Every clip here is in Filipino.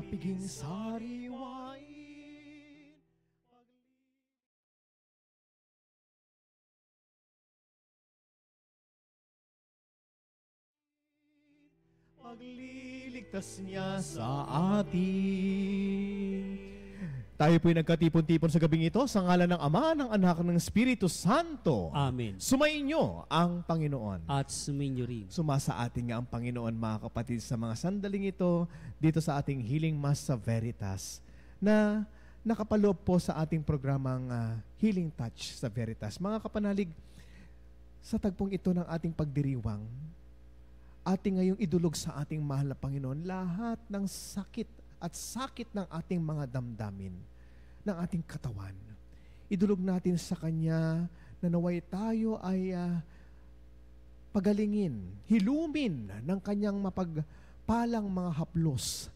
piging sariwain. Pagliligtas niya sa atin. Tayo po'y nagkatipon-tipon sa gabing ito sa ngalan ng Ama, ng Anak, ng Espiritu Santo. Amen. Sumainyo ang Panginoon. At sumainyo rin. Sumasa atin nga ang Panginoon, mga kapatid, sa mga sandaling ito dito sa ating Healing Mass sa Veritas na nakapaloob po sa ating programang Healing Touch sa Veritas. Mga kapanalig, sa tagpong ito ng ating pagdiriwang, ating ngayong idulog sa ating mahal na Panginoon lahat ng sakit at sakit ng ating mga damdamin, ng ating katawan. Idulog natin sa Kanya na naway tayo ay pagalingin, hilumin ng Kanyang mapagpalang mga haplos.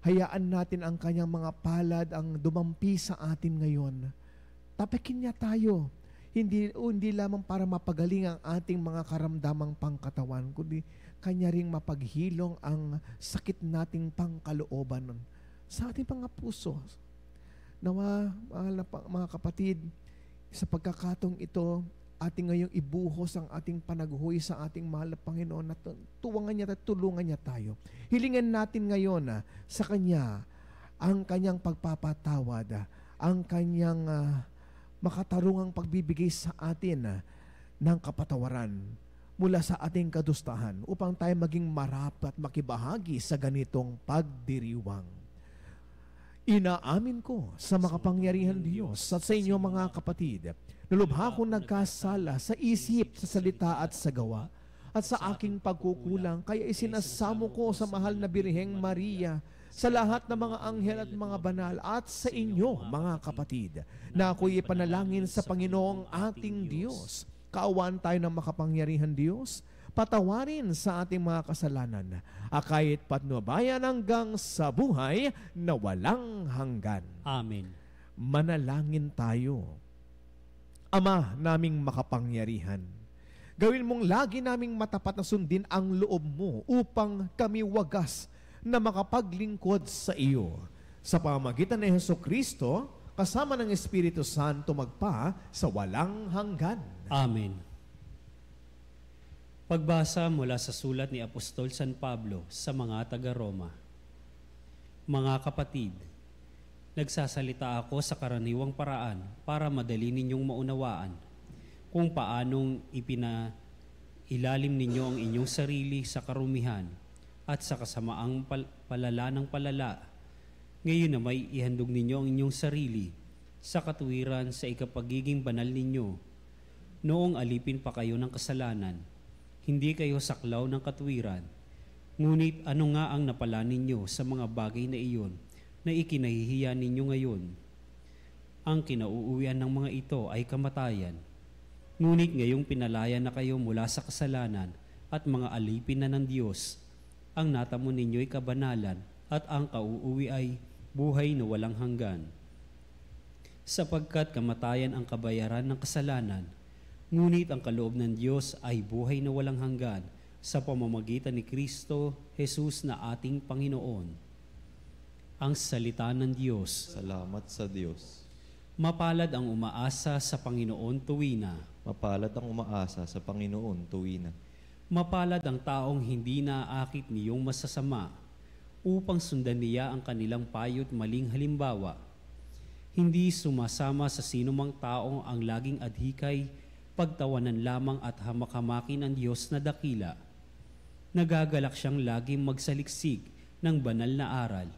Hayaan natin ang Kanyang mga palad ang dumampi sa atin ngayon. Tapakin niya tayo, hindi lamang para mapagaling ang ating mga karamdamang pangkatawan, kundi Kanya ring mapaghilong ang sakit nating pangkalooban sa ating mga puso. Nawa, mga kapatid, sa pagkakatong ito, ating ngayong ibuhos ang ating panaghuhoy sa ating mahal na Panginoon na tuwangan niya at tulungan niya tayo. Hilingin natin ngayon sa Kanya ang Kanyang pagpapatawad, ang Kanyang makatarungang pagbibigay sa atin ng kapatawaran mula sa ating kadustahan upang tayo maging marapat makibahagi sa ganitong pagdiriwang. Inaamin ko sa makapangyarihan Diyos at sa inyo mga kapatid, nalubha kong nagkasala sa isip, sa salita at sa gawa, at sa aking pagkukulang, kaya isinasamo ko sa mahal na Birheng Maria, sa lahat ng mga anghel at mga banal, at sa inyo mga kapatid, na ako'y ipanalangin sa Panginoong ating Diyos. Kaawaan tayo ng makapangyarihan Diyos, patawarin sa ating mga kasalanan, kahit patnubayan hanggang sa buhay na walang hanggan. Amen. Manalangin tayo. Ama naming makapangyarihan, gawin mong lagi naming matapat na sundin ang loob mo upang kami wagas na makapaglingkod sa iyo. Sa pamamagitan ni Jesucristo, kasama ng Espiritu Santo magpa sa walang hanggan. Amen. Pagbasa mula sa sulat ni Apostol San Pablo sa mga taga-Roma. Mga kapatid, nagsasalita ako sa karaniwang paraan para madali ninyong maunawaan kung paanong ipinailalim ninyo ang inyong sarili sa karumihan at sa kasamaang palala ng palala. Ngayon na may ihandog ninyo ang inyong sarili sa katuwiran sa ikapagiging banal ninyo. Noong alipin pa kayo ng kasalanan, hindi kayo saklaw ng katuwiran. Ngunit ano nga ang napala ninyo sa mga bagay na iyon na ikinahihiya ninyo ngayon? Ang kinauuwian ng mga ito ay kamatayan. Ngunit ngayong pinalaya na kayo mula sa kasalanan at mga alipin na ng Diyos, ang natamo ninyo'y kabanalan at ang kauuwi ay buhay na walang hanggan. Sapagkat kamatayan ang kabayaran ng kasalanan, ngunit ang kaloob ng Diyos ay buhay na walang hanggan sa pamamagitan ni Kristo Jesus na ating Panginoon. Ang salita ng Diyos. Salamat sa Diyos. Mapalad ang umaasa sa Panginoon tuwina. Mapalad ang umaasa sa Panginoon tuwina. Mapalad ang taong hindi naaakit niyong masasama upang sundan niya ang kanilang payo't maling halimbawa. Hindi sumasama sa sinumang taong ang laging adhikay, pagtawanan lamang at hamak-hamakin ang Diyos na dakila. Nagagalak siyang laging magsaliksik ng banal na aral.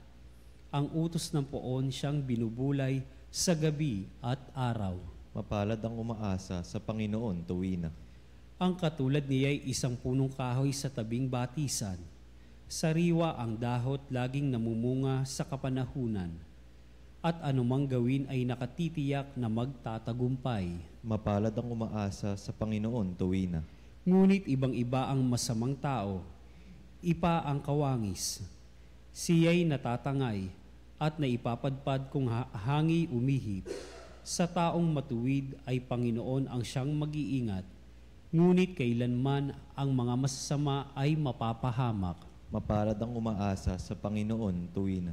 Ang utos ng poon siyang binubulay sa gabi at araw. Mapalad ang umaasa sa Panginoon tuwina. Ang katulad niya ay isang punong kahoy sa tabing batisan. Sariwa ang dahot, laging namumunga sa kapanahunan. At anumang gawin ay nakatitiyak na magtatagumpay. Mapalad ang umaasa sa Panginoon tuwina. Ngunit ibang-iba ang masamang tao, ipa ang kawangis. Siya'y natatangay at naipapadpad kung hangi umihip. Sa taong matuwid ay Panginoon ang siyang mag-iingat, ngunit kailanman ang mga masasama ay mapapahamak. Mapalad ang umaasa sa Panginoon tuwina.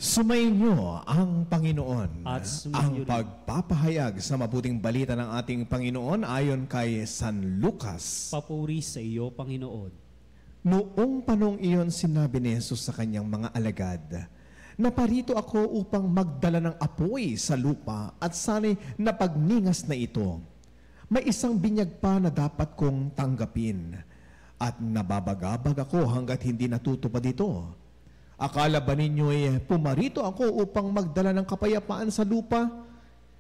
Sumainyo ang Panginoon. At sumainyo Ang rin. pagpapahayag sa mabuting balita ng ating Panginoon ayon kay San Lucas. Papuri sa iyo, Panginoon. Noong panong iyon sinabi ni Jesus sa kanyang mga alagad, "Naparito ako upang magdala ng apoy sa lupa at sana'y napagningas na ito. May isang binyag pa na dapat kong tanggapin at nababagabag ako hanggat hindi natutupad ito. Akala ba ninyo'y pumarito ako upang magdala ng kapayapaan sa lupa?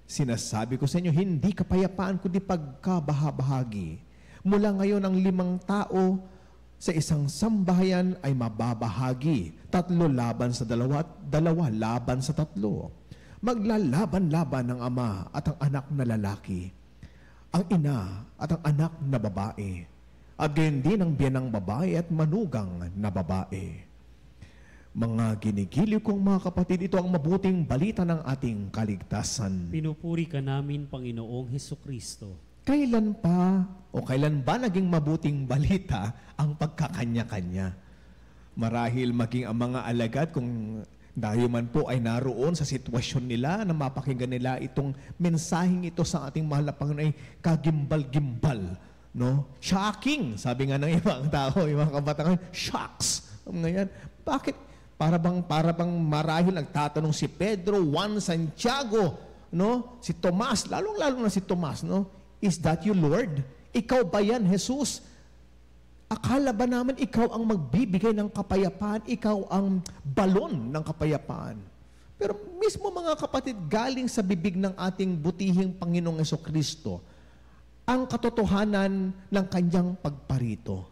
Sinasabi ko sa inyo, hindi kapayapaan kundi pagkabahabahagi. Mula ngayon ang 5 tao sa isang sambahayan ay mababahagi. 3 laban sa 2 at 2 laban sa 3. Maglalaban-laban ang ama at ang anak na lalaki, ang ina at ang anak na babae, at gayon din ang biyanang babae at manugang na babae." Mga ginigiliw kong mga kapatid, ito ang mabuting balita ng ating kaligtasan. Pinupuri ka namin, Panginoong Hesukristo. Kailan ba naging mabuting balita ang pagkakanya-kanya? Marahil maging ang mga alagad, kung dahil man po ay naroon sa sitwasyon nila na mapakinggan nila itong mensaheng ito sa ating mahal na Panginoon, ay kagimbal-gimbal. No? Shocking, sabi nga ng ibang tao, ibang kabataan, shocks. Ngayon, bakit? Para bang marahil nagtatanong si Pedro, Juan, Santiago, no? Si Tomas, lalong-lalo na si Tomas, no? "Is that you, Lord? Ikaw ba yan, Jesus? Akala ba naman ikaw ang magbibigay ng kapayapaan? Ikaw ang balon ng kapayapaan?" Pero mismo mga kapatid, galing sa bibig ng ating butihing Panginoong Hesukristo ang katotohanan ng kanyang pagparito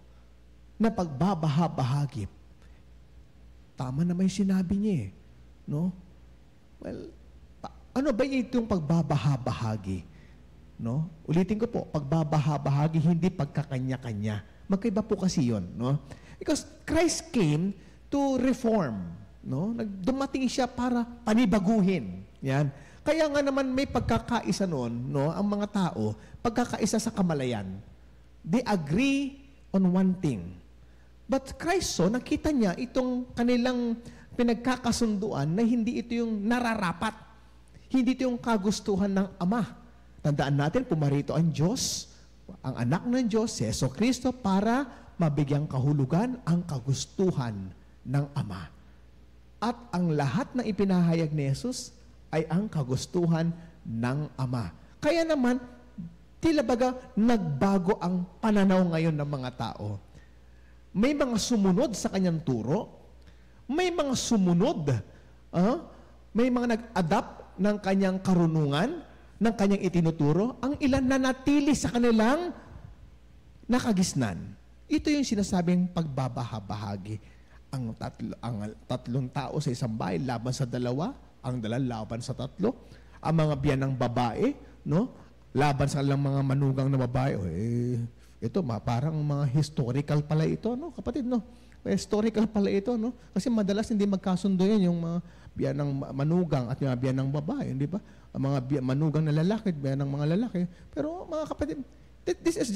na pagbabahabahagi. Tama naman yung sinabi niya no? Well, ano ba itong pagbabahabahagi? No? Ulitin ko po, pagbabahabahagi, hindi pagkakanya-kanya. Magkaiba po kasi yun, no? Because Christ came to reform, no? Dumating siya para panibaguhin. Yan. Kaya nga naman may pagkakaisa noon, no? Ang mga tao, pagkakaisa sa kamalayan. They agree on one thing. But Christ, nakita niya itong kanilang pinagkakasunduan na hindi ito yung nararapat. Hindi ito yung kagustuhan ng Ama. Tandaan natin, pumarito ang Diyos, ang anak ng Diyos, si Jesucristo, para mabigyang kahulugan ang kagustuhan ng Ama. At ang lahat na ipinahayag ni Jesus ay ang kagustuhan ng Ama. Kaya naman, tila baga nagbago ang pananaw ngayon ng mga tao. May mga sumunod sa kanyang turo, may mga sumunod, may mga nag-adapt ng kanyang karunungan, ng kanyang itinuturo, ang ilan na natili sa kanilang nakagisnan. Ito yung sinasabing pagbabahabahagi. Ang 3 tao sa isang bahay, laban sa 2, ang 2 laban sa 3, ang mga biyanang babae, no? Laban sa kanilang mga manugang na babae. Ito, parang mga historical pala ito, no? Kapatid, no? Historical pala ito, no? Kasi madalas hindi magkasundo yan yung mga biyanang manugang at yung mga biyanang babae, hindi ba? Ang mga manugang na lalaki at biyanang mga lalaki. Pero mga kapatid, this is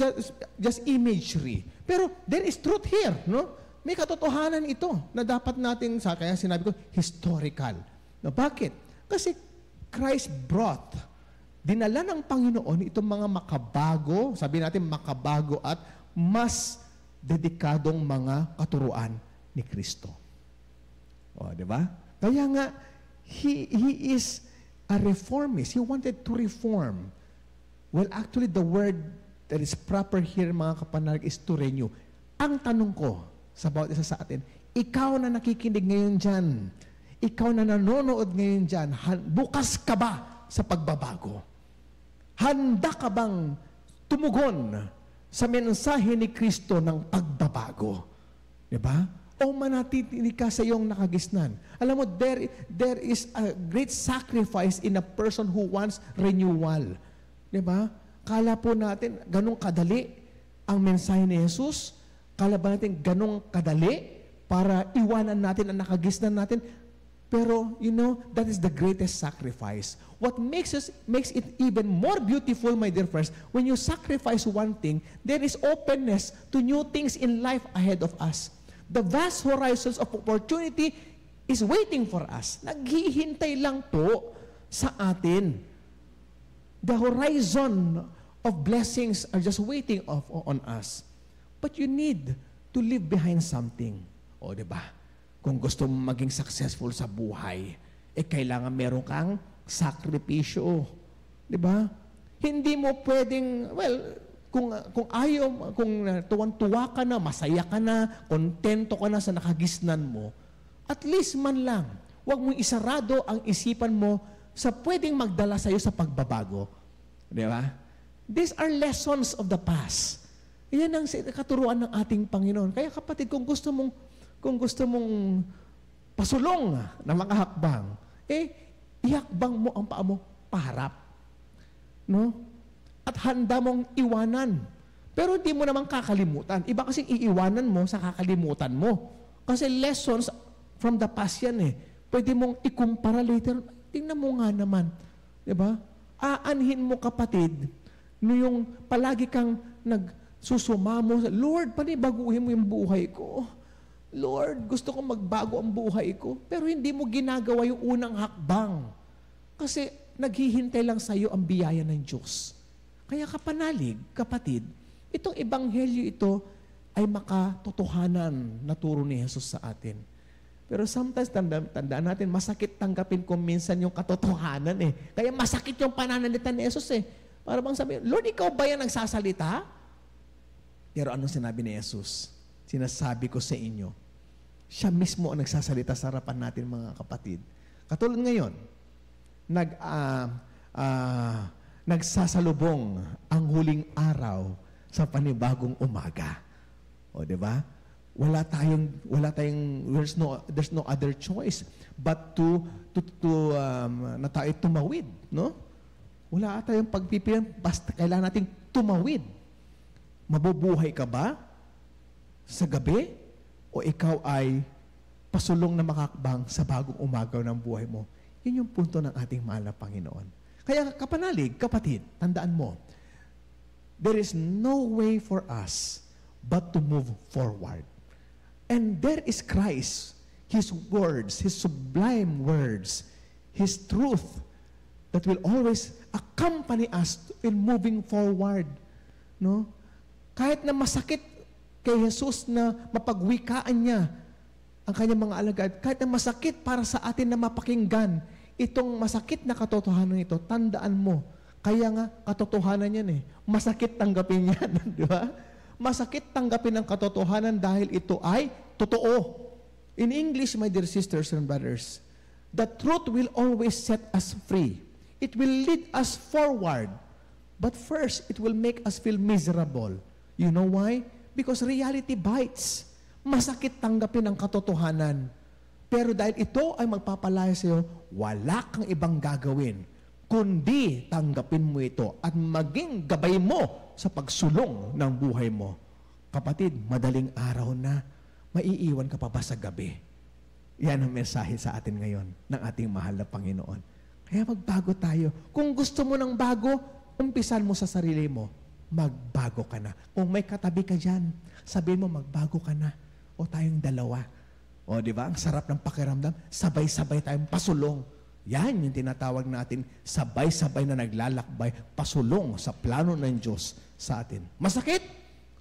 just imagery. Pero there is truth here, no? May katotohanan ito na dapat natin, kaya sinabi ko, historical. No, bakit? Kasi Christ brought, dinala ng Panginoon itong mga makabago, sabi natin makabago at mas dedikadong mga katuruan ni Kristo. O, di ba? Kaya nga, He is a reformist. He wanted to reform. Well, actually, the word that is proper here, mga kapanarag, is to renew. Ang tanong ko sa bawat isa sa atin, ikaw na nakikinig ngayon dyan, ikaw na nanonood ngayon dyan, bukas ka ba sa pagbabago? Handa ka bang tumugon sa mensahe ni Kristo ng pagbabago? Diba? O manatili ka sa iyong nakagisnan? Alam mo, there is a great sacrifice in a person who wants renewal. Diba? Kala po natin, ganun kadali ang mensahe ni Jesus? Kala ba natin ganun kadali para iwanan natin ang nakagisnan natin? Pero, that is the greatest sacrifice. What makes it even more beautiful, my dear friends, when you sacrifice one thing, there is openness to new things in life ahead of us. The vast horizons of opportunity is waiting for us. Naghihintay lang po sa atin. The horizon of blessings are just waiting on us. But you need to leave behind something. O, diba? Kung gusto mo maging successful sa buhay, kailangan meron kang sakripisyo. Diba? Hindi mo pwedeng, kung ayaw, kung tuwan-tuwa ka na, masaya ka na, kontento ka na sa nakagisnan mo, at least man lang, huwag mong isarado ang isipan mo sa pwedeng magdala sa iyo sa pagbabago. Di ba? These are lessons of the past. Yan ang katuruan ng ating Panginoon. Kaya kapatid, kung gusto mong pasulong na mga hakbang, ihakbang mo ang paa mo paharap. No? At handa mong iwanan. Pero hindi mo naman kakalimutan. Iba kasing iiwanan mo sa kakalimutan mo. Kasi lessons from the past yan eh. Pwede mong ikumpara later. Tingnan mo nga naman. Diba? Aanhin mo kapatid, no yung palagi kang nagsusumamo, Lord, panibaguhin mo yung buhay ko. Lord, gusto kong magbago ang buhay ko. Pero hindi mo ginagawa yung unang hakbang. Kasi naghihintay lang sa iyo ang biyaya ng Diyos. Kaya kapanalig, kapatid, itong ebanghelyo ito ay makatotohanan na turo ni Jesus sa atin. Pero sometimes, tandaan natin, masakit tanggapin kung minsan yung katotohanan eh. Kaya masakit yung pananalita ni Jesus eh. Para bang sabihin, Lord, ikaw ba yan nagsasalita? Pero anong sinabi ni Jesus? Sinasabi ko sa inyo, siya mismo ang nagsasalita sa harapan natin mga kapatid. Katulad ngayon, nagsasalubong ang huling araw sa panibagong umaga. O, di ba? There's no other choice but na tayo tumawid, no? Wala tayong pagpipilian, basta kailangan nating tumawid. Mabubuhay ka ba sa gabi o ikaw ay pasulong na makakbang sa bagong umagaw ng buhay mo? Yun yung punto ng ating mahal na Panginoon. Kaya kapanalig, kapatid, tandaan mo, there is no way for us but to move forward. And there is Christ, His words, His sublime words, His truth that will always accompany us in moving forward. No? Kahit na masakit kay Jesus na mapagwikaan niya ang kanyang mga alagad, kahit na masakit para sa atin na mapakinggan, itong masakit na katotohanan ito, tandaan mo, kaya nga katotohanan yan eh. Masakit tanggapin yan, di ba? Masakit tanggapin ang katotohanan dahil ito ay totoo. In English, my dear sisters and brothers, the truth will always set us free. It will lead us forward. But first, it will make us feel miserable. You know why? Because reality bites. Masakit tanggapin ang katotohanan. Pero dahil ito ay magpapalaya sa iyo, wala kang ibang gagawin, kundi tanggapin mo ito at maging gabay mo sa pagsulong ng buhay mo. Kapatid, madaling araw na, maiiwan ka pa ba sa gabi? Yan ang mensahe sa atin ngayon ng ating mahal na Panginoon. Kaya magbago tayo. Kung gusto mo ng bago, umpisan mo sa sarili mo, magbago ka na. Kung may katabi ka dyan, sabihin mo, magbago ka na. O tayong dalawa. O di ba? Ang sarap ng pakiramdam, sabay-sabay tayong pasulong. Yan yung tinatawag natin, sabay-sabay na naglalakbay, pasulong sa plano ng Diyos sa atin. Masakit?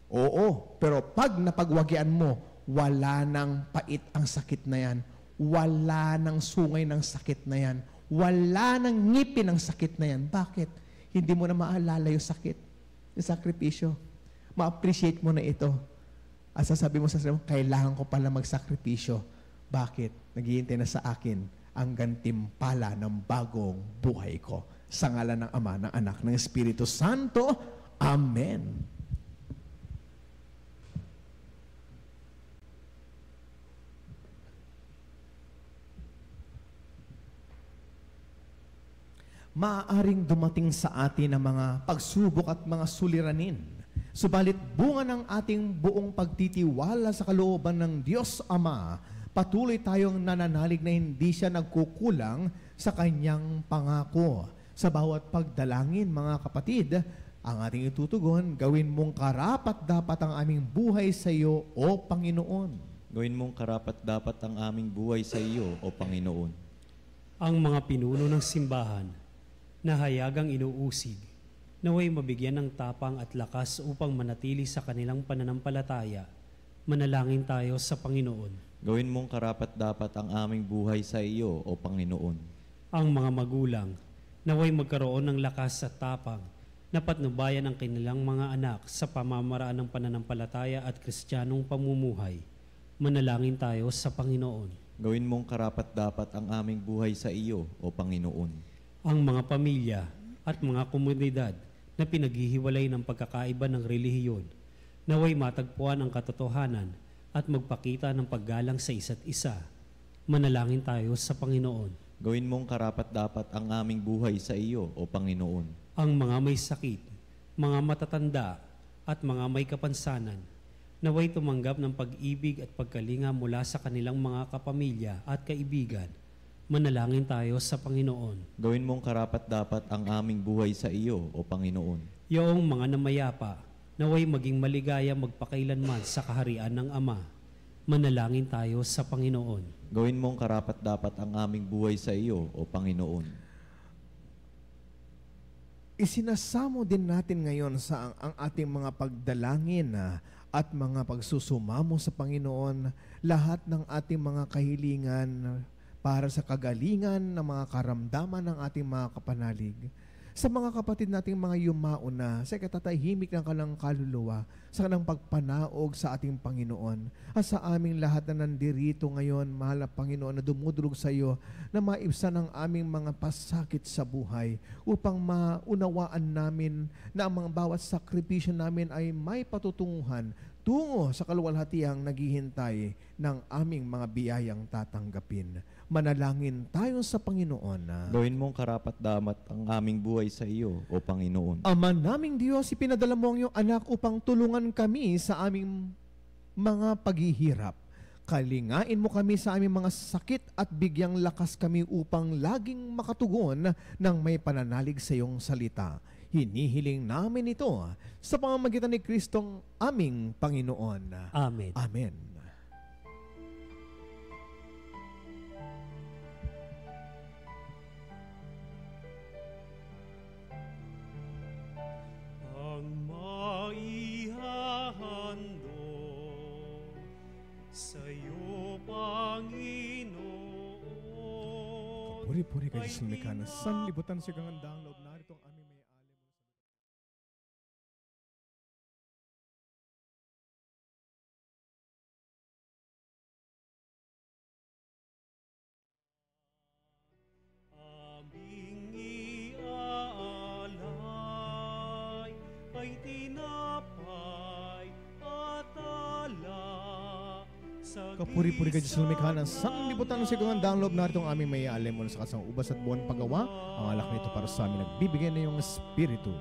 Oo. Pero pag napagwagian mo, wala nang pait ang sakit na yan. Wala nang sungay ng sakit na yan. Wala nang ngipin ng sakit na yan. Bakit? Hindi mo na maalala yung sakit, yung sakripisyo. Ma-appreciate mo na ito. At sasabi mo sa sarili mo, kailangan ko pala magsakripisyo. Bakit? Naghihintay na sa akin ang gantimpala ng bagong buhay ko. Sa ngalan ng Ama, ng Anak, ng Espiritu Santo. Amen. Maaaring dumating sa atin ang mga pagsubok at mga suliranin. Subalit bunga ng ating buong pagtitiwala sa kalooban ng Diyos Ama, patuloy tayong nananalig na hindi siya nagkukulang sa kanyang pangako. Sa bawat pagdalangin, mga kapatid, ang ating itutugon, gawin mong karapat-dapat ang aming buhay sa iyo, O Panginoon. Gawin mong karapat-dapat ang aming buhay sa iyo, O Panginoon. Ang mga pinuno ng simbahan na hayagang inuusig, naway mabigyan ng tapang at lakas upang manatili sa kanilang pananampalataya. Manalangin tayo sa Panginoon. Gawin mong karapat-dapat ang aming buhay sa iyo, O Panginoon. Ang mga magulang, naway magkaroon ng lakas at tapang na patnubayan ang kanilang mga anak sa pamamaraan ng pananampalataya at kristyanong pamumuhay. Manalangin tayo sa Panginoon. Gawin mong karapat-dapat ang aming buhay sa iyo, O Panginoon. Ang mga pamilya at mga komunidad na pinaghihiwalay ng pagkakaiba ng relihiyon, naway matagpuan ang katotohanan at magpakita ng paggalang sa isa't isa. Manalangin tayo sa Panginoon. Gawin mong karapat-dapat ang aming buhay sa iyo, O Panginoon. Ang mga may sakit, mga matatanda at mga may kapansanan, naway tumanggap ng pag-ibig at pagkalinga mula sa kanilang mga kapamilya at kaibigan. Manalangin tayo sa Panginoon. Gawin mong karapat-dapat ang aming buhay sa iyo, O Panginoon. Iyong mga namayapa, naway maging maligaya magpakailanman sa kaharian ng Ama. Manalangin tayo sa Panginoon. Gawin mong karapat-dapat ang aming buhay sa iyo, O Panginoon. Isinasamo din natin ngayon sa ang ating mga pagdalangin at mga pagsusumamo sa Panginoon, lahat ng ating mga kahilingan para sa kagalingan ng mga karamdaman ng ating mga kapanalig. Sa mga kapatid nating mga yumao na sa katatahimik ng kanang kaluluwa, sa kanang pagpanaog sa ating Panginoon, at sa aming lahat na nandirito ngayon, mahal na Panginoon, na dumudulog sa iyo, na maibsan ang aming mga pasakit sa buhay, upang maunawaan namin na ang mga bawat sakripisyo namin ay may patutunguhan tungo sa kaluwalhatiang naghihintay ng aming mga biyayang tatanggapin. Manalangin tayo sa Panginoon. Gawin mong karapat-dapat ang aming buhay sa iyo, O Panginoon. Ama naming Diyos, ipinadala mo ang iyong anak upang tulungan kami sa aming mga paghihirap. Kalingain mo kami sa aming mga sakit at bigyang lakas kami upang laging makatugon ng may pananalig sa iyong salita. Hinihiling namin ito sa pamamagitan ni Kristong aming Panginoon. Amen. Amen. Ang maihahandog sa iyo, Panginoon. Puri-puri kayo sa lumikha ng sanlibutan sa kagandang loob. Narito ang aming may alim. Aming iaalay ay tinapay at ala sa Kapuri-puri kayo sa lumikha ng sanlibutan sa kagandang loob. Narito ang aming may alim mula sa kasang ubas at buwan paggawa. Ang alak nito para sa amin nagbibigay na iyong Espiritu.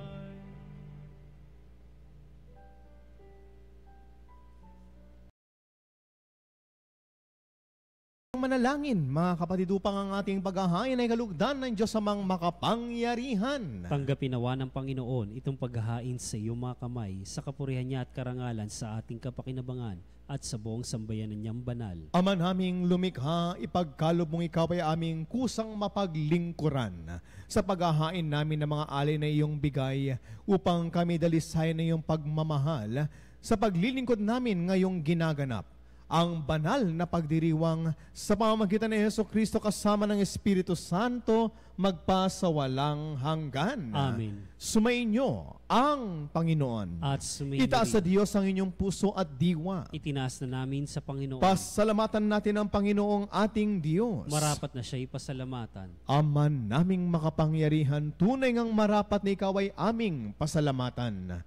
Manalangin, mga kapatid, upang ang ating paghahain ay kalugdan ng Diyos amang makapangyarihan. Tanggapin nawa ng Panginoon itong paghahain sa iyong mga kamay sa kapurihan niya at karangalan sa ating kapakinabangan at sa buong sambayanan niyang banal. Ama naming lumikha, ipagkalob mong ikaw ay aming kusang mapaglingkuran sa paghahain namin ng mga alay na iyong bigay upang kami dalisay na iyong pagmamahal sa paglilingkod namin ngayong ginaganap. Ang banal na pagdiriwang sa pamamagitan ni Jesucristo kasama ng Espiritu Santo magpasawalang hanggan. Amen. Sumainyo ang Panginoon. At sumayin Itaas sa rin. Diyos ang inyong puso at diwa. Itinaas na namin sa Panginoon. Pasalamatan natin ang Panginoong ating Diyos. Marapat na siya'y pasalamatan. Ama naming makapangyarihan, tunay ngang marapat na ikaw ay aming pasalamatan.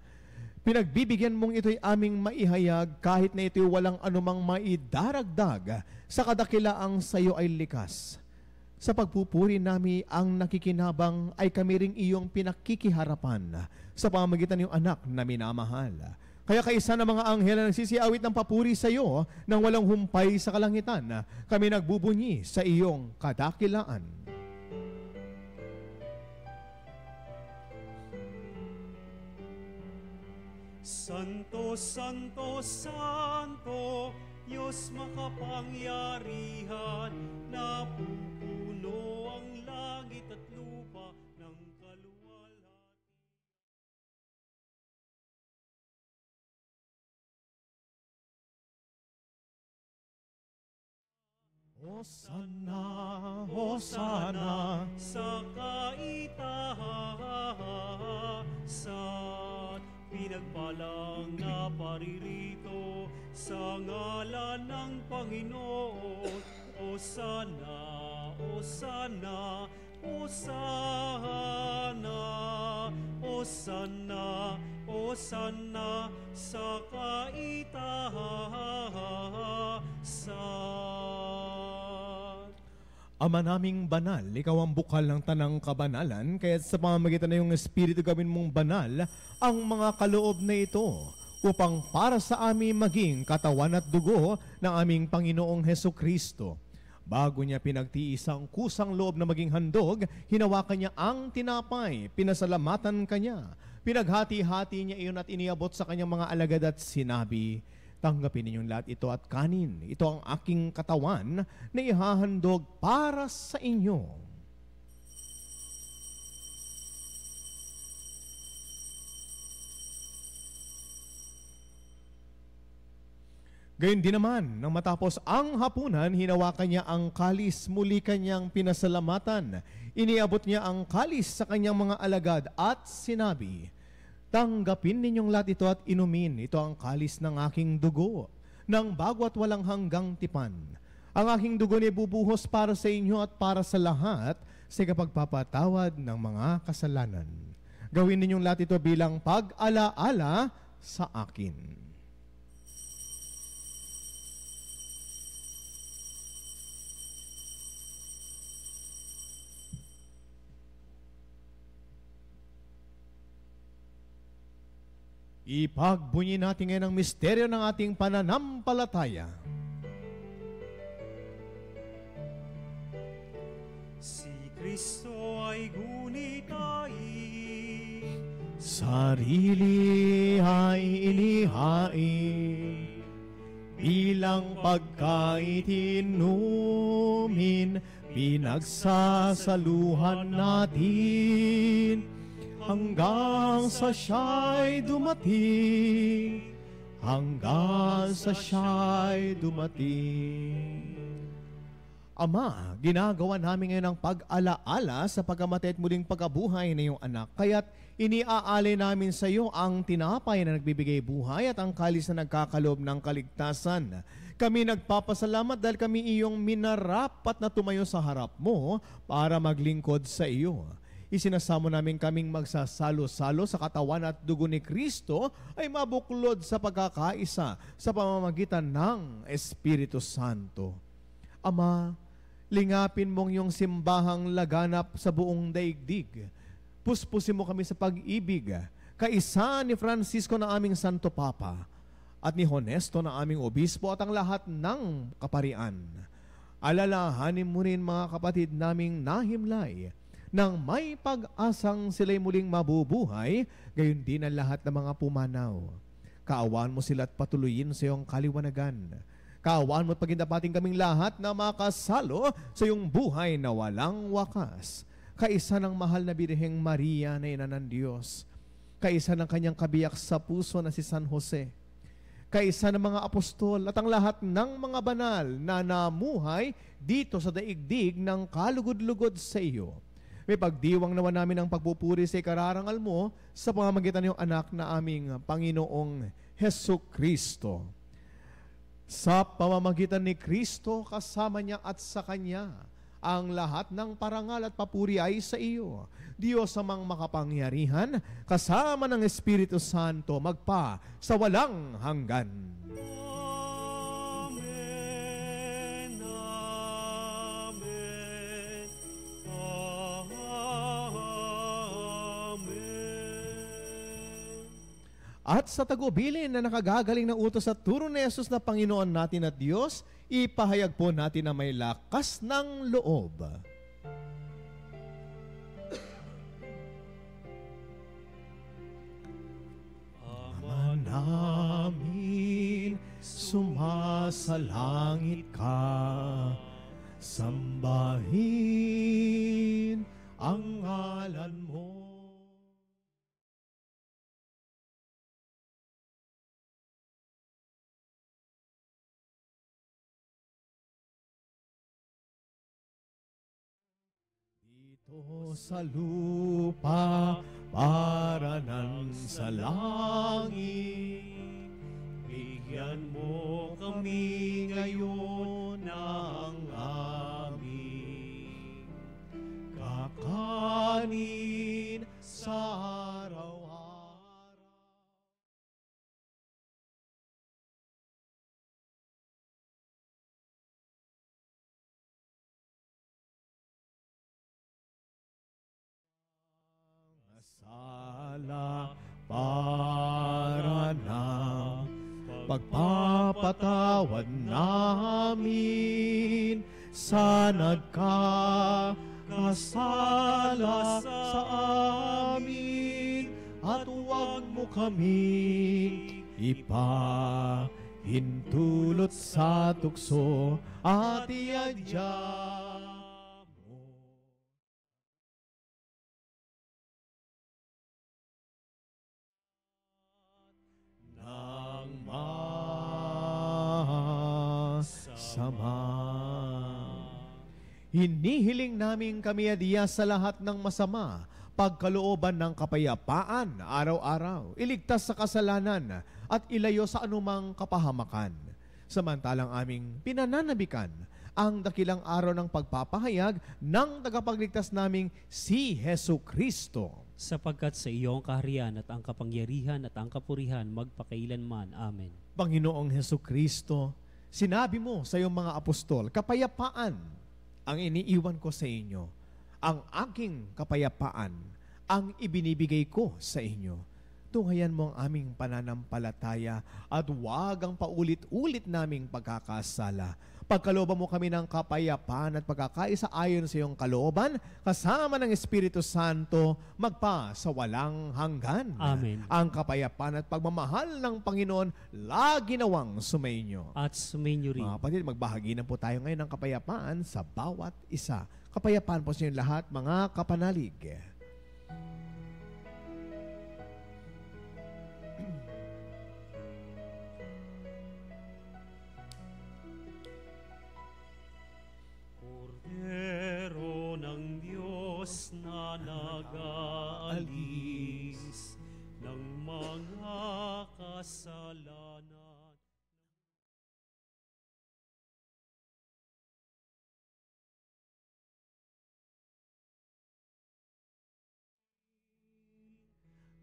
Pinagbibigyan mong ito'y aming maihayag kahit na ito'y walang anumang maidaragdag sa kadakilaang sa iyo ay likas. Sa pagpupuri namin ang nakikinabang ay kami ring iyong pinakikiharapan sa pamamagitan ng anak na minamahal. Kaya kaisa ng mga anghel na nagsisiawit ng papuri sa iyo nang walang humpay sa kalangitan, kami nagbubunyi sa iyong kadakilaan. Santo, Santo, Santo, Diyos makapangyarihan, napupuno ang langit at lupa ng kaluwalhatian. Hosana, Hosana, sa kaitaasan, pinagpalang na paririto sa ngalan ng Panginoon. Hosana, Hosana, Hosana, Hosana, Hosana sa kaitaasan. Ama naming banal, ikaw ang bukal ng tanang kabanalan, kaya sa pamamagitan na iyong Espiritu gawin mong banal ang mga kaloob na ito, upang para sa amin maging katawan at dugo ng aming Panginoong Heso Kristo. Bago niya pinagtiis ang kusang loob na maging handog, hinawakan niya ang tinapay, pinasalamatan kanya, pinaghati-hati niya iyon at iniabot sa kanyang mga alagad at sinabi, tanggapin ninyong lahat ito at kanin. Ito ang aking katawan na ihahandog para sa inyo. Gayon din naman, nang matapos ang hapunan, hinawakan niya ang kalis, muli kanyang pinasalamatan. Iniabot niya ang kalis sa kanyang mga alagad at sinabi, tanggapin ninyong lahat ito at inumin. Ito ang kalis ng aking dugo, ng bago at walang hanggang tipan. Ang aking dugo ni bubuhos para sa inyo at para sa lahat sa kapagpapatawad ng mga kasalanan. Gawin ninyong lahat ito bilang pag-alaala sa akin. Ipagbunyi natin ngayon ang misteryo ng ating pananampalataya. Si Kristo ay gunitahin, sarili ay inihain, bilang pagkain inumin, pinagsasaluhan natin, hanggang sa siya'y dumating, hanggang sa siya'y dumating. Ama, ginagawa namin ngayon ang pag-alaala sa pagkamatay at muling pagkabuhay ng iyong anak. Kaya't iniaalay namin sa iyo ang tinapay na nagbibigay buhay at ang kalis na nagkakaloob ng kaligtasan. Kami nagpapasalamat dahil kami iyong minarapat na tumayo sa harap mo para maglingkod sa iyo. Isinasamo namin kaming magsasalo-salo sa katawan at dugo ni Kristo ay mabuklod sa pagkakaisa sa pamamagitan ng Espiritu Santo. Ama, lingapin mong iyong simbahang laganap sa buong daigdig. Puspusin mo kami sa pag-ibig, kaisa ni Francisco na aming Santo Papa at ni Honesto na aming Obispo at ang lahat ng kaparian. Alalahanin mo rin mga kapatid naming nahimlay, nang may pag-asang sila'y muling mabubuhay, gayon din ang lahat ng mga pumanaw. Kaawaan mo sila at patuloyin sa iyong kaliwanagan. Kaawaan mo at pagindapating kaming lahat na makasalo sa iyong buhay na walang wakas. Kaisa ng mahal na Birheng Maria na ina ng Diyos. Kaisa ng kanyang kabiyak sa puso na si San Jose. Kaisa ng mga apostol at ang lahat ng mga banal na namuhay dito sa daigdig ng kalugod-lugod sa iyo. May pagdiwang naman namin ang pagpupuri sa ikararangal mo sa pamamagitan ng iyong anak na aming Panginoong Heso Kristo. Sa pamamagitan ni Kristo, kasama niya at sa Kanya, ang lahat ng parangal at papuri ay sa iyo. Diyos amang makapangyarihan, kasama ng Espiritu Santo, magpa sa walang hanggan. At sa tagubilin na nakagagaling ng utos at turo ni Jesus na Panginoon natin at Diyos, ipahayag po natin na may lakas ng loob. Ama namin, nasa langit ka, sambahin ang ngalan mo. Dito sa lupa, para nang sa langit, bigyan mo kami ngayon ng aming kakanin sa araw-araw. Sala para ng pagpapatawad namin sa nagkakasala sa amin, at huwag mo kaming ipahintulot sa tukso at iadya mo. Nang masama, hinihiling namin kami adiya sa lahat ng masama, pagkalooban ng kapayapaan araw-araw, iligtas sa kasalanan at ilayo sa anumang kapahamakan. Samantalang aming pinananabikan ang dakilang araw ng pagpapahayag ng tagapagligtas naming si Hesu Kristo. Sapagkat sa iyong kaharian at ang kapangyarihan at ang kapurihan magpakailanman. Amen. Panginoong Hesu Kristo, sinabi mo sa iyong mga apostol, kapayapaan ang iniiwan ko sa inyo. Ang aking kapayapaan ang ibinibigay ko sa inyo. Tunghayan mo ang aming pananampalataya at huwag ang paulit-ulit naming pagkakasala. Pagkalooban mo kami ng kapayapaan at pagkakaisa ayon sa iyong kalooban, kasama ng Espiritu Santo, magpa sa walang hanggan. Amen. Ang kapayapaan at pagmamahal ng Panginoon, lagi nawang sumainyo. At sumainyo rin. Mga kapatid, magbahagi na po tayo ngayon ng kapayapaan sa bawat isa. Kapayapaan po sa inyo lahat, mga kapanalig. Kordero ng Diyos na nag-aalis ng mga kasalanan.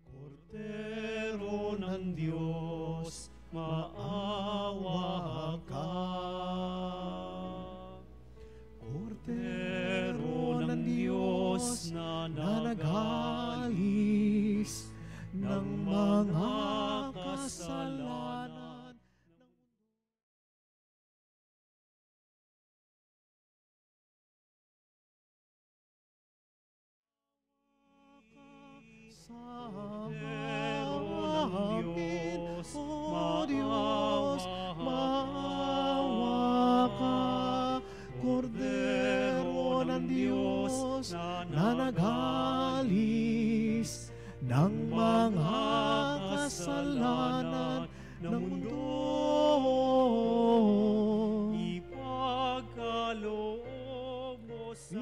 Kordero ng Diyos, maawa ka. Kordero ng Diyos na nag-alis ng mga kasalanan. Sa amin, O Diyos, maawa ka. Kordero ng Diyos na nag-alis ng mga kasalanan ng mundo. Ipagkaloob mo sa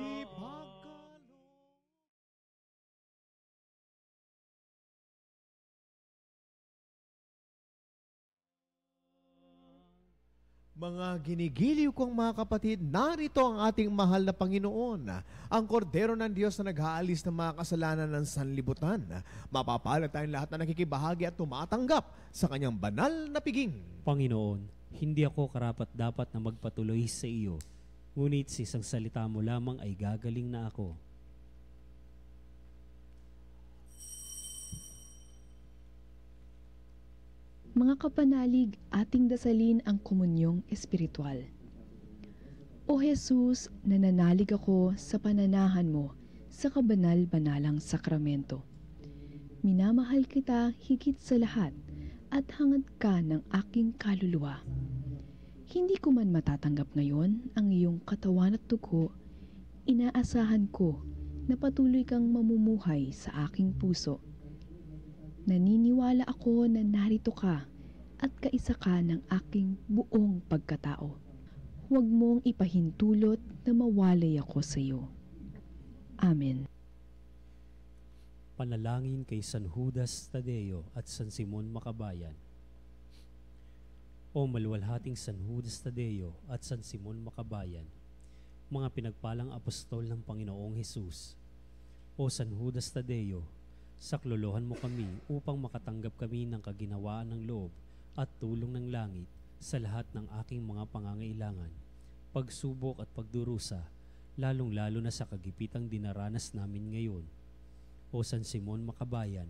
Mga ginigiliw kong mga kapatid, narito ang ating mahal na Panginoon, ang Kordero ng Diyos na nag-aalis ng mga kasalanan ng sanlibutan. Mapapalad tayong lahat na nakikibahagi at tumatanggap sa kanyang banal na piging. Panginoon, hindi ako karapat-dapat na magpatuloy sa iyo, ngunit sa isang salita mo lamang ay gagaling na ako. Mga kapanalig, ating dasalin ang komunyong espiritual. O Jesus, nananalig ako sa pananahan mo sa kabanal-banalang sakramento. Minamahal kita higit sa lahat at hangad ka ng aking kaluluwa. hindi ko man matatanggap ngayon ang iyong katawan at dugo, inaasahan ko na patuloy kang mamumuhay sa aking puso. Naniniwala ako na narito ka at kaisa ka ng aking buong pagkatao. Huwag mong ipahintulot na mawalay ako sa iyo. Amen. Panalangin kay San Judas Tadeo at San Simon Makabayan. O maluwalhating San Judas Tadeo at San Simon Makabayan, mga pinagpalang apostol ng Panginoong Hesus. O San Judas Tadeo, saklolohan mo kami upang makatanggap kami ng kaginawaan ng loob at tulong ng langit sa lahat ng aking mga pangangailangan, pagsubok at pagdurusa, lalong-lalo na sa kagipitang dinaranas namin ngayon. O San Simon Makabayan,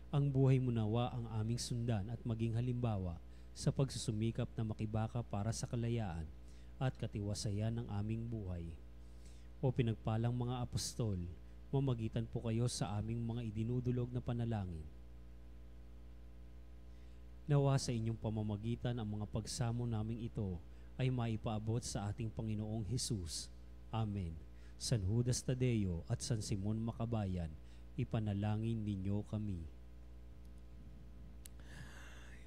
ang buhay mo nawa ang aming sundan at maging halimbawa sa pagsusumikap na makibaka para sa kalayaan at katiwasayan ng aming buhay. O pinagpalang mga apostol, mamagitan po kayo sa aming mga idinudulog na panalangin. Nawa sa inyong pamamagitan ang mga pagsamo naming ito ay maipaabot sa ating Panginoong Hesus. Amen. San Judas Tadeo at San Simon Makabayan, ipanalangin ninyo kami.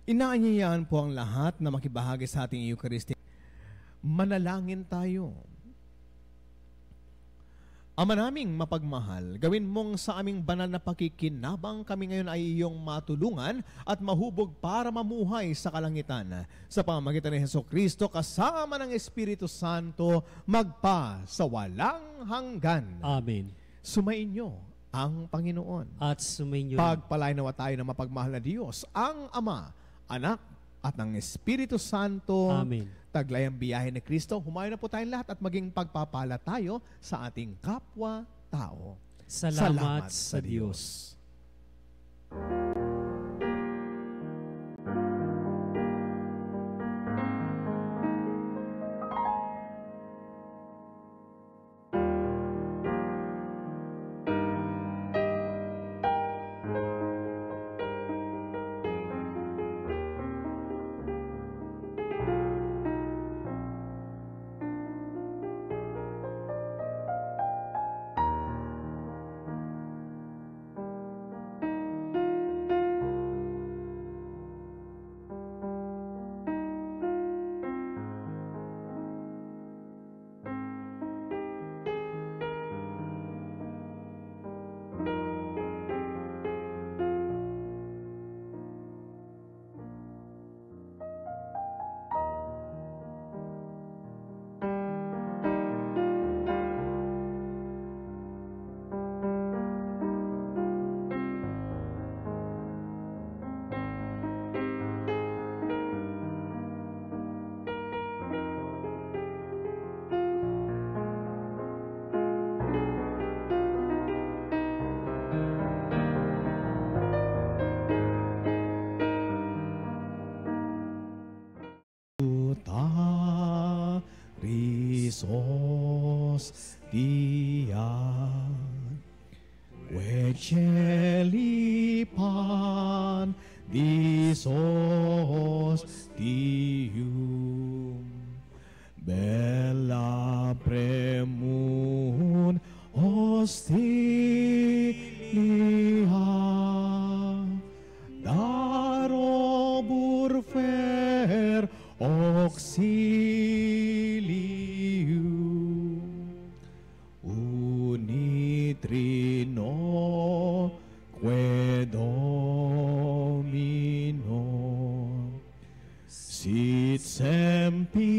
Inaanyayahan po ang lahat na makibahagi sa ating Eucharistic. Manalangin tayo. Ama naming mapagmahal, gawin mong sa aming banal na pakikinabang kami ngayon ay iyong matulungan at mahubog para mamuhay sa kalangitan. Sa pamamagitan ni Jesucristo kasama ng Espiritu Santo, magpa sa walang hanggan. Amen. Sumainyo ang Panginoon. At sumainyo Pagpalain nawa tayo ng mapagmahal na Diyos, ang Ama, Anak, at ng Espiritu Santo. Amen. Taglay ang biyahe ni Kristo. Humayo na po tayong lahat at maging pagpapala tayo sa ating kapwa-tao. Salamat sa Diyos. Sos dia Vecelipan disos dium bella premun hostilia darobur fer auxilium unitrino que domino sit sempiter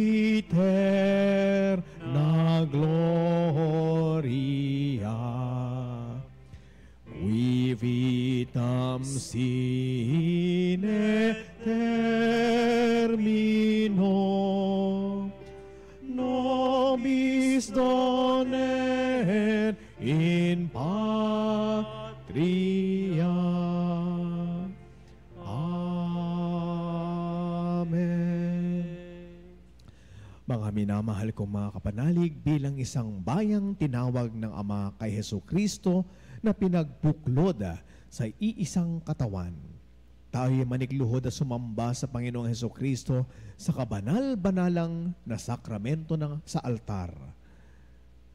na gloria qui vitam sine termino nobis donet in patria. Amen. Mga minamahal kong mga kapanalig, bilang isang bayang tinawag ng Ama kay Jesucristo na pinagbuklod sa iisang katawan, tayo manikluhod at sumamba sa Panginoong Hesukristo sa kabanal-banalang na sakramento sa altar.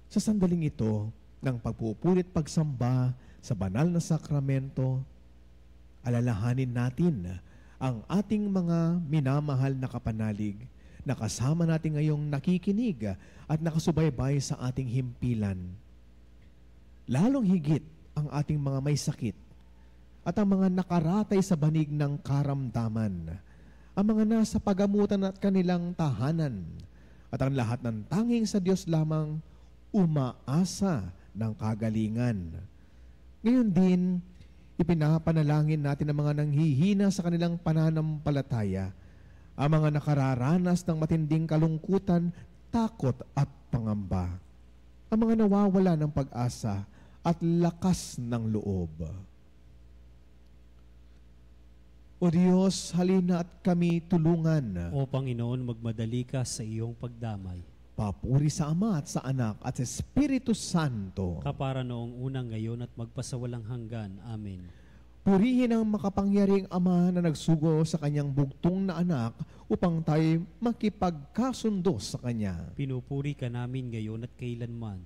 Sa sandaling ito, ng pagpupulit pagsamba sa banal na sakramento, alalahanin natin ang ating mga minamahal na kapanalig na kasama natin ngayong nakikinig at nakasubaybay sa ating himpilan. Lalong higit ang ating mga may sakit at ang mga nakaratay sa banig ng karamdaman, ang mga nasa pagamutan at kanilang tahanan, at ang lahat ng tanging sa Diyos lamang umaasa ng kagalingan. Ngayon din, ipinapanalangin natin ang mga nanghihina sa kanilang pananampalataya, ang mga nakararanas ng matinding kalungkutan, takot at pangamba, ang mga nawawala ng pag-asa at lakas ng loob. O Diyos, halina at kami tulungan. O Panginoon, magmadali ka sa iyong pagdamay. Papuri sa Ama at sa Anak at sa Espiritu Santo. Kapara noong unang, ngayon at magpasawalang hanggan. Amen. Purihin ang makapangyariang Ama na nagsugo sa kanyang bugtong na anak upang tayo makipagkasundo sa Kanya. Pinupuri ka namin ngayon at kailanman.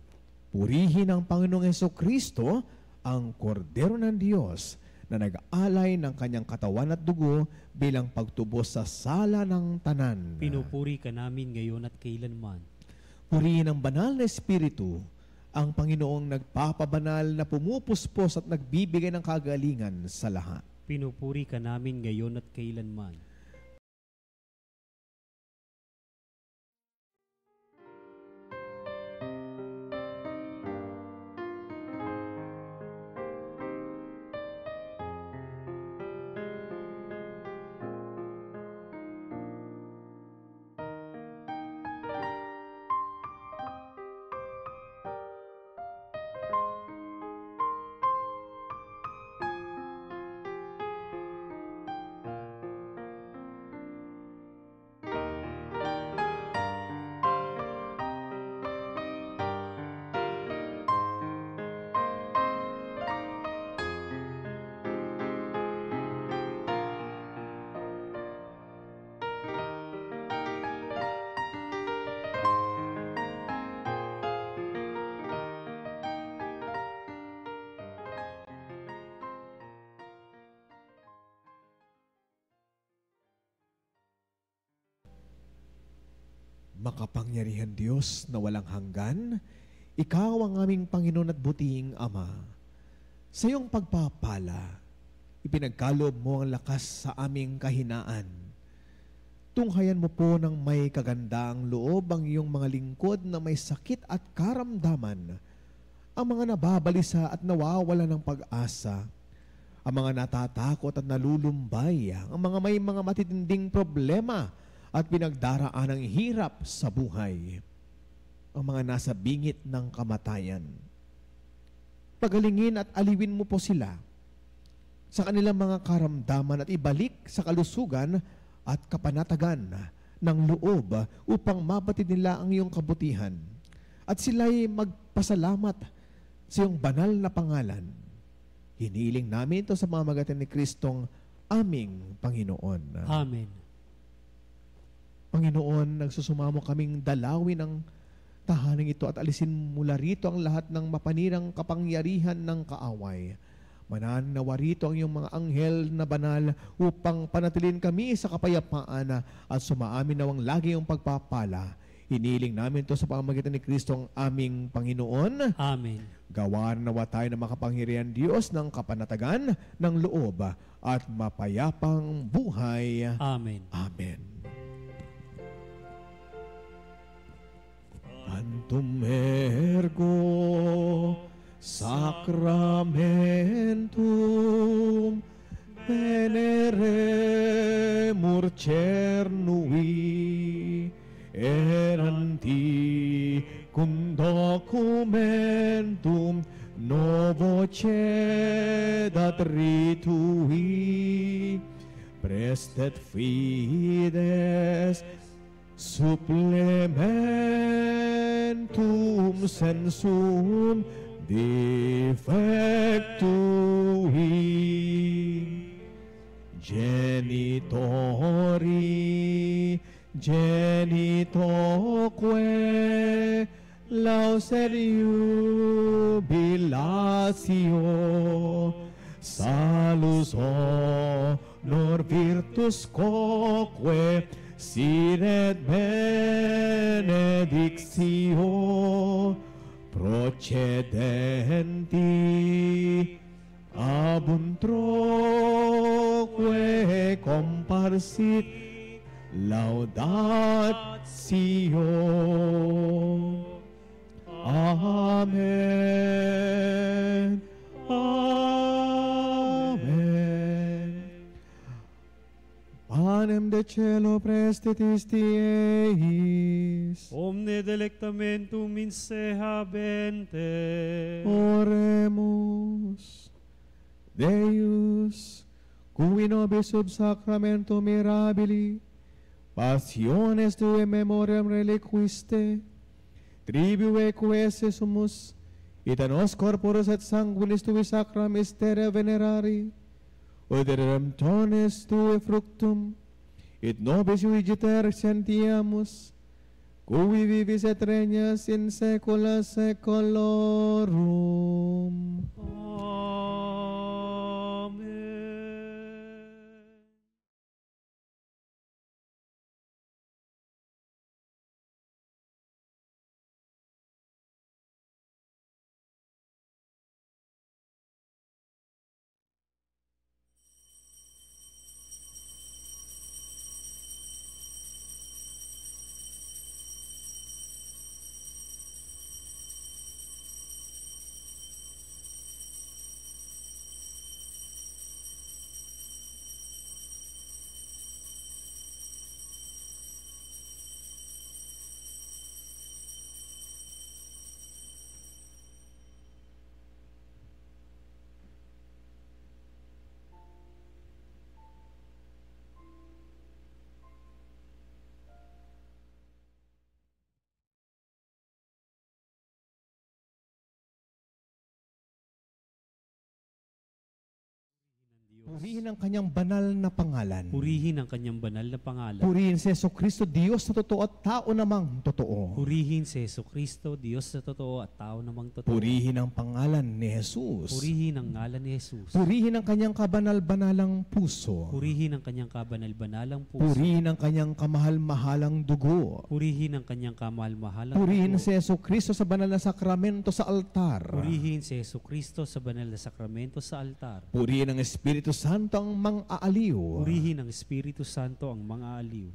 Purihin ang Panginoong Hesukristo, ang Kordero ng Diyos, na nag-aalay ng kanyang katawan at dugo bilang pagtubos sa sala ng tanan. Pinupuri ka namin ngayon at kailanman. Purihin ang banal na Espiritu, ang Panginoong nagpapabanal na pumupuspos at nagbibigay ng kagalingan sa lahat. Pinupuri ka namin ngayon at kailanman. Makapangyarihan Diyos na walang hanggan, Ikaw ang aming Panginoon at butihing Ama. Sa iyong pagpapala, ipinagkaloob mo ang lakas sa aming kahinaan. Tunghayan mo po ng may kagandaang loob ang iyong mga lingkod na may sakit at karamdaman, ang mga nababalisa at nawawala ng pag-asa, ang mga natatakot at nalulumbay, ang mga may mga matitinding problema at pinagdaraan ng hirap sa buhay, ang mga nasa bingit ng kamatayan. Pagalingin at aliwin mo po sila sa kanilang mga karamdaman at ibalik sa kalusugan at kapanatagan ng loob upang mabatid nila ang iyong kabutihan at sila'y magpasalamat sa iyong banal na pangalan. Hiniling namin ito sa pamamagitan ni Kristong aming Panginoon. Amen. Panginoon, nagsusumamo kaming dalawin ang tahanan ito at alisin mula rito ang lahat ng mapanirang kapangyarihan ng kaaway. Mananawa rito ang iyong mga anghel na banal upang panatilin kami sa kapayapaan at sumaamin nawang lagi ang pagpapala. Hiniling namin ito sa pamamagitan ni Kristong aming Panginoon. Amen. Gawaran nawa tayo ng makapangyarihan Diyos ng kapanatagan ng loob at mapayapang buhay. Amen. Amen. Antum ergo sacramentum veneremur cernui eranti cum documentum novo cedat ritui prestet fides supplementum sensum defectui Genitori, genitoque, lauser jubilatio, salus honor virtus quoque, sinet benedictio, procedenti ab troque comparsit laudatio. Amen. Amen. Panem de cielo prestitis eis. Omne delectamentum in se habente. Oremus. Deus, cui nobis sub sacramento mirabili, passiones tue memoriam reliquiste, tribue quae sumus, et a nos corporis et sanguinis tui sacra mysteria venerari, ut redemptionis tue fructum, et nobis iugiter sentiamus, cui vivis et regnas in saecula saeculorum. Purihin ang kanyang banal na pangalan. Purihin ang kanyang banal na pangalan. Purihin si Jesucristo, Diyos na totoo at tao namang totoo. Purihin si Jesucristo, Diyos na totoo at tao namang totoo. Purihin ang pangalan ni Jesus. Purihin ang ngalan ni Jesus. Purihin ang kanyang kabanal-banalang puso. Purihin ang kanyang kabanal-banalang puso. Purihin ang kanyang kamahal-mahalang dugo. Purihin ang kanyang kamahal-mahalang Purihin dugo. si Jesucristo sa banal na sakramento sa altar. Purihin si Jesucristo sa banal na sakramento sa altar. Purihin ang Espiritu Santo ang mang-aaliw. Purihin ang Espiritu Santo ang mga aliw.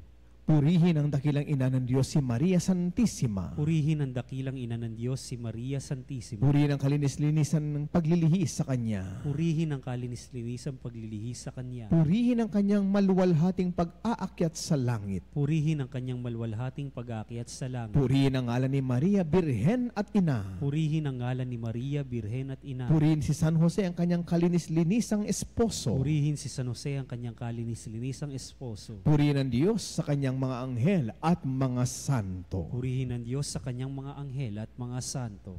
Purihin ang dakilang ina ng Diyos si Maria Santissima. Purihin ang dakilang ina ng Diyos si Maria Santissima. Purihin ang kalinis-linisan ng paglilihis sa Kanya. Purihin ang kalinis-linisang paglilihis sa Kanya. Purihin ang Kanyang maluwalhating pag-aakyat sa langit. Purihin ang kanyang malwalhating pag-aakyat sa langit. Purihin ang ngalan ni Maria, Birhen at Ina. Purihin ang ngalan ni Maria, Birhen at Ina. Purihin si San Jose ang kanyang kalinis-linisang esposo. Purihin si San Jose ang kanyang kalinis-linisang esposo. Purihin ang Diyos sa kanyang mga anghel at mga santo. Purihin ang Diyos sa kanyang mga anghel at mga santo.